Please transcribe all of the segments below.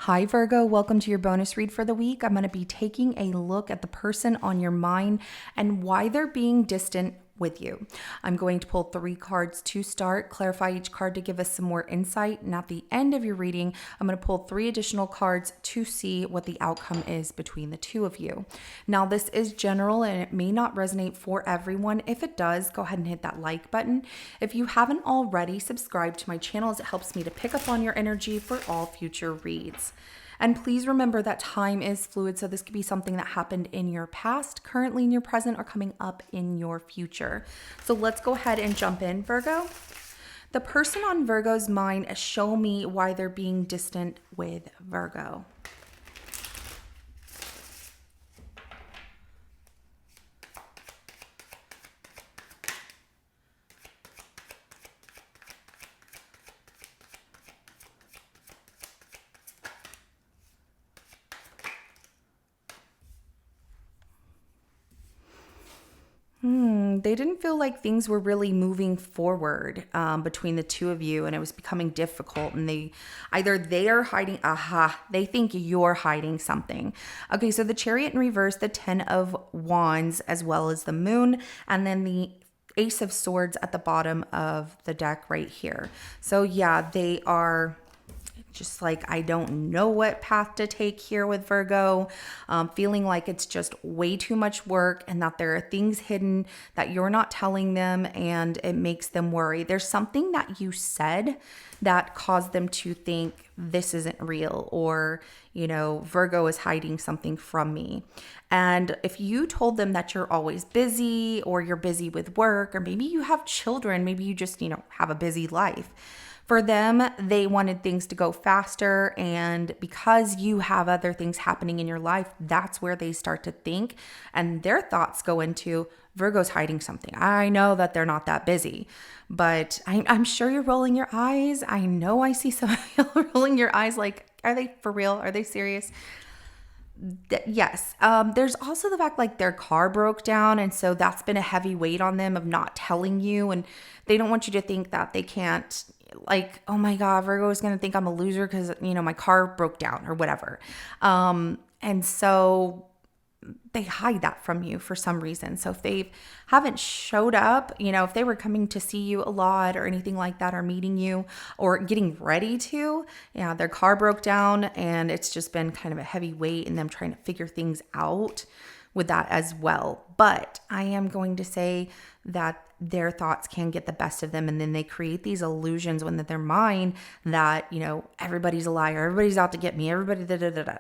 Hi, Virgo. Welcome to your bonus read for the week. I'm going to be taking a look at the person on your mind and why they're being distant with you. I'm going to pull 3 cards to start, clarify each card to give us some more insight. And at the end of your reading, I'm going to pull 3 additional cards to see what the outcome is between the two of you. Now, this is general and it may not resonate for everyone. If it does, go ahead and hit that like button. If you haven't already subscribed to my channel, as it helps me to pick up on your energy for all future reads. And please remember that time is fluid, so this could be something that happened in your past, currently in your present, or coming up in your future. So let's go ahead and jump in, Virgo. The person on Virgo's mind, show me why they're being distant with Virgo. They didn't feel like things were really moving forward between the two of you, and it was becoming difficult. And they are hiding. They think you're hiding something. Okay, so the Chariot in reverse, the 10 of Wands, as well as the Moon, and then the Ace of Swords at the bottom of the deck right here. So yeah, they are just like, I don't know what path to take here with Virgo, feeling like it's just way too much work and that there are things hidden that you're not telling them and it makes them worry. There's something that you said that caused them to think this isn't real, or, Virgo is hiding something from me. And if you told them that you're always busy, or you're busy with work, or maybe you have children, maybe you just, have a busy life. For them, they wanted things to go faster, and because you have other things happening in your life, that's where they start to think, and their thoughts go into, Virgo's hiding something. I know that they're not that busy, but I'm sure you're rolling your eyes. I know I see some of you rolling your eyes like, are they for real? Are they serious? Yes. There's also the fact like their car broke down, and so that's been a heavy weight on them of not telling you, and they don't want you to think that they can't, like, oh my God, Virgo is going to think I'm a loser because, my car broke down or whatever. And so they hide that from you for some reason. So if they haven't showed up, if they were coming to see you a lot or anything like that, or meeting you or getting ready to, their car broke down, and it's just been kind of a heavy weight in them trying to figure things out with that as well. But I am going to say that their thoughts can get the best of them, and then they create these illusions within their mind that, everybody's a liar, everybody's out to get me, everybody da da da da.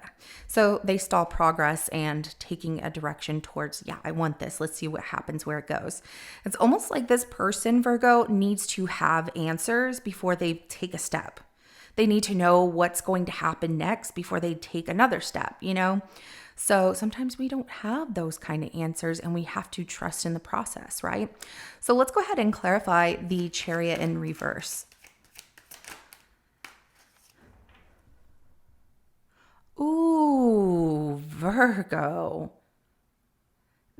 So they stall progress and taking a direction towards, I want this, let's see what happens, where it goes. It's almost like this person, Virgo, needs to have answers before they take a step. They need to know what's going to happen next before they take another step, So sometimes we don't have those kind of answers, and we have to trust in the process, right? So let's go ahead and clarify the Chariot in reverse. Ooh, Virgo.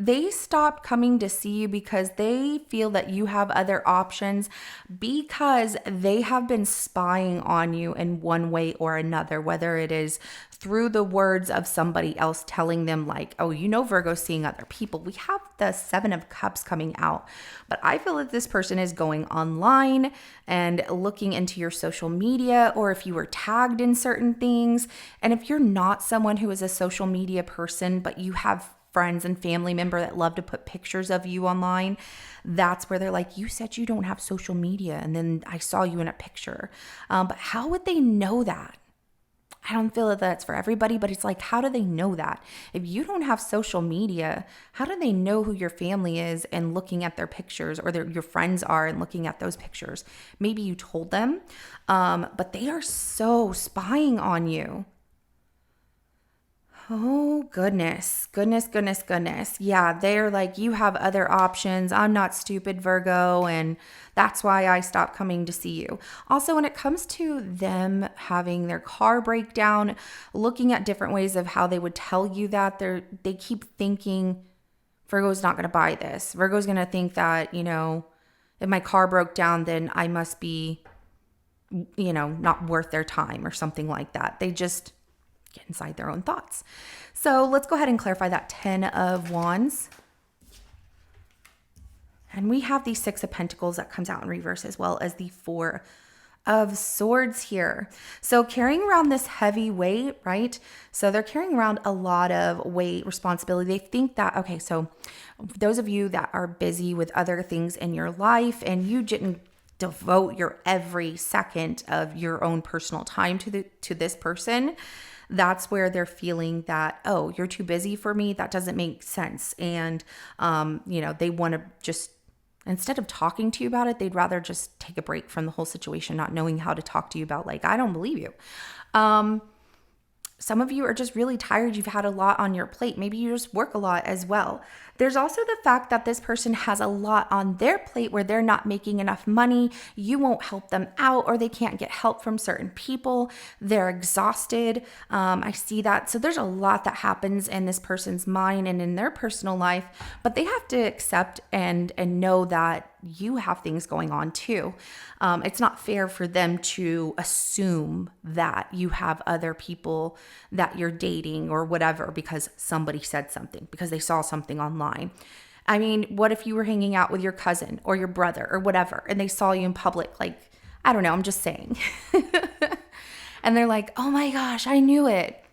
They stopped coming to see you because they feel that you have other options, because they have been spying on you in one way or another, whether it is through the words of somebody else telling them like, oh, Virgo's seeing other people. We have the 7 of Cups coming out, but I feel that this person is going online and looking into your social media, or if you were tagged in certain things. And if you're not someone who is a social media person, but you have friends and family member that love to put pictures of you online, that's where they're like, you said you don't have social media, and then I saw you in a picture. But how would they know that? I don't feel that that's for everybody, but it's like, how do they know that? If you don't have social media, how do they know who your family is and looking at their pictures, or your friends are and looking at those pictures? Maybe you told them, but they are so spying on you. Oh, goodness. Yeah, they're like, you have other options. I'm not stupid, Virgo, and that's why I stopped coming to see you. Also, when it comes to them having their car break down, looking at different ways of how they would tell you that, they keep thinking Virgo's not going to buy this. Virgo's going to think that, if my car broke down, then I must be, not worth their time or something like that. They just get inside their own thoughts. So let's go ahead and clarify that 10 of Wands. And we have the 6 of Pentacles that comes out in reverse, as well as the 4 of Swords here. So carrying around this heavy weight, right? So they're carrying around a lot of weight, responsibility. They think that, okay, so those of you that are busy with other things in your life and you didn't devote your every second of your own personal time to this person, that's where they're feeling that, oh, you're too busy for me. That doesn't make sense. And, they want to just, instead of talking to you about it, they'd rather just take a break from the whole situation, not knowing how to talk to you about, like, I don't believe you. Some of you are just really tired. You've had a lot on your plate. Maybe you just work a lot as well. There's also the fact that this person has a lot on their plate where they're not making enough money. You won't help them out, or they can't get help from certain people. They're exhausted. I see that. So there's a lot that happens in this person's mind and in their personal life, but they have to accept and know that you have things going on too. It's not fair for them to assume that you have other people that you're dating or whatever because somebody said something, because they saw something online. I mean, what if you were hanging out with your cousin or your brother or whatever, and they saw you in public? Like, I don't know, I'm just saying. And they're like, oh my gosh, I knew it.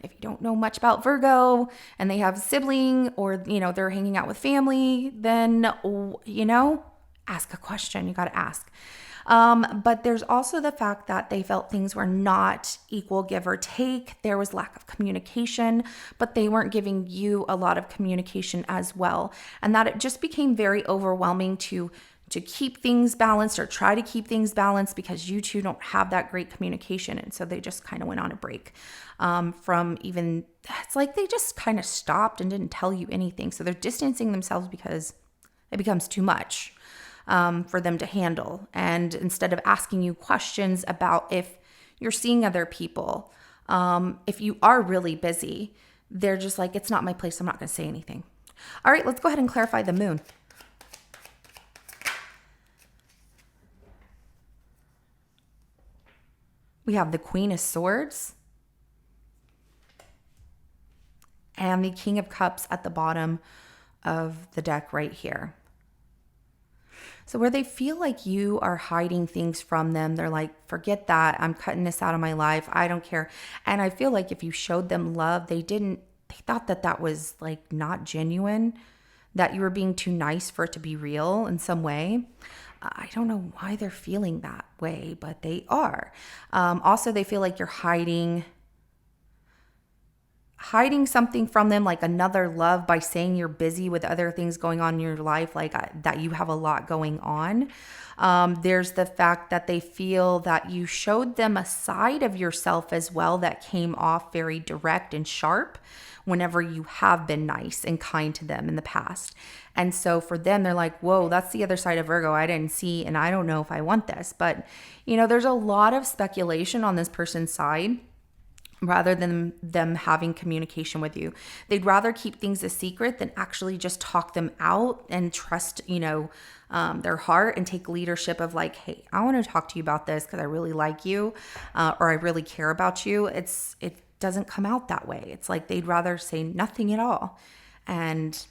If you don't know much about Virgo and they have a sibling, or, they're hanging out with family, then, ask a question. You got to ask. But there's also the fact that they felt things were not equal give or take. There was lack of communication, but they weren't giving you a lot of communication as well. And that it just became very overwhelming to keep things balanced, or try to keep things balanced, because you two don't have that great communication. And so they just kind of went on a break from even, it's like they just kind of stopped and didn't tell you anything. So they're distancing themselves because it becomes too much for them to handle. And instead of asking you questions about if you're seeing other people, if you are really busy, they're just like, it's not my place. I'm not going to say anything. All right, let's go ahead and clarify the moon. We have the Queen of Swords and the King of Cups at the bottom of the deck right here. So where they feel like you are hiding things from them, they're like, forget that. I'm cutting this out of my life. I don't care. And I feel like if you showed them love, they thought that was like not genuine, that you were being too nice for it to be real in some way. I don't know why they're feeling that way, but they are. Also, they feel like you're hiding something from them, like another love, by saying you're busy with other things going on in your life, like that you have a lot going on. There's the fact that they feel that you showed them a side of yourself as well that came off very direct and sharp whenever you have been nice and kind to them in the past. And so for them, they're like, whoa, that's the other side of Virgo I didn't see, and I don't know if I want this. But, there's a lot of speculation on this person's side rather than them having communication with you. They'd rather keep things a secret than actually just talk them out and trust, their heart, and take leadership of like, hey, I want to talk to you about this because I really like you, or I really care about you. It doesn't come out that way. It's like they'd rather say nothing at all. And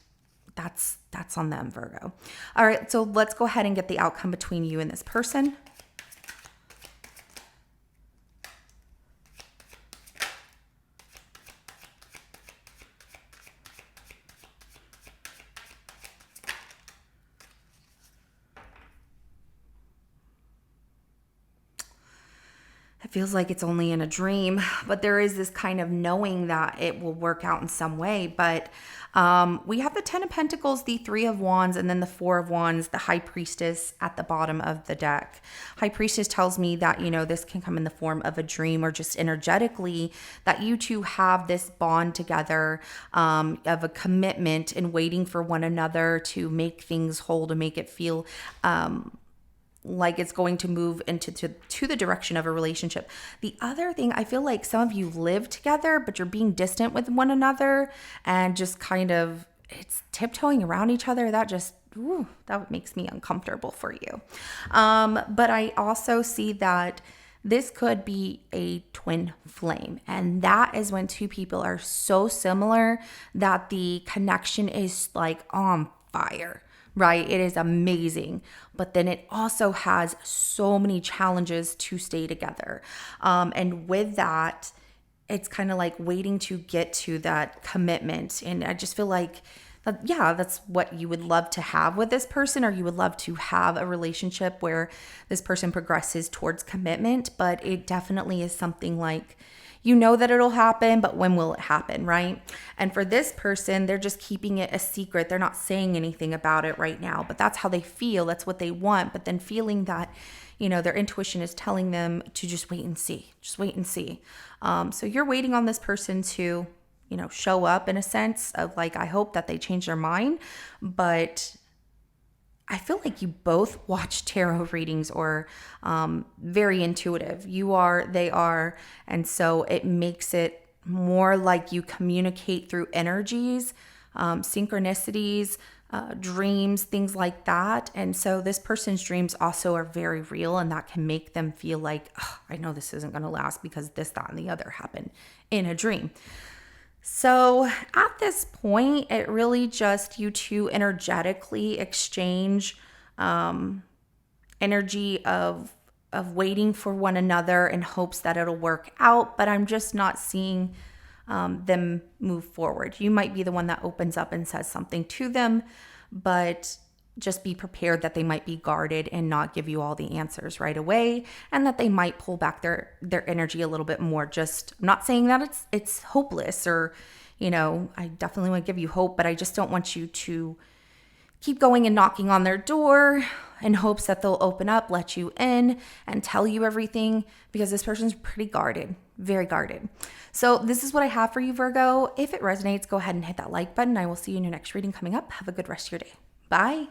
that's on them, Virgo. All right, so let's go ahead and get the outcome between you and this person. It feels like it's only in a dream, but there is this kind of knowing that it will work out in some way. But we have the 10 of Pentacles, the 3 of Wands, and then the 4 of Wands, the High Priestess at the bottom of the deck. High Priestess tells me that, this can come in the form of a dream, or just energetically that you two have this bond together, of a commitment and waiting for one another to make things whole, to make it feel like it's going to move into to the direction of a relationship. The other thing, I feel like some of you live together, but you're being distant with one another and just kind of, it's tiptoeing around each other. That makes me uncomfortable for you. But I also see that This could be a twin flame. And that is when two people are so similar that the connection is like on fire, right? It is amazing. But then it also has so many challenges to stay together. And with that, it's kind of like waiting to get to that commitment. And I just feel like, yeah, that's what you would love to have with this person, or you would love to have a relationship where this person progresses towards commitment. But it definitely is something like, you know that it'll happen, but when will it happen, right? And for this person, they're just keeping it a secret. They're not saying anything about it right now, but that's how they feel. That's what they want. But then feeling that, their intuition is telling them to just wait and see, just wait and see. So you're waiting on this person to, show up in a sense of like, I hope that they change their mind. But I feel like you both watch tarot readings or very intuitive. You are, they are. And so it makes it more like you communicate through energies, synchronicities, dreams, things like that. And so this person's dreams also are very real, and that can make them feel like, oh, I know this isn't going to last because this, that, and the other happened in a dream. So at this point, it really just you two energetically exchange energy of waiting for one another in hopes that it'll work out. But I'm just not seeing them move forward. You might be the one that opens up and says something to them, but just be prepared that they might be guarded and not give you all the answers right away, and that they might pull back their energy a little bit more. Just I'm not saying that it's hopeless, or I definitely want to give you hope, but I just don't want you to keep going and knocking on their door in hopes that they'll open up, let you in, and tell you everything, because this person's pretty guarded, very guarded. So this is what I have for you, Virgo. If it resonates, go ahead and hit that like button. I will see you in your next reading coming up. Have a good rest of your day. Bye.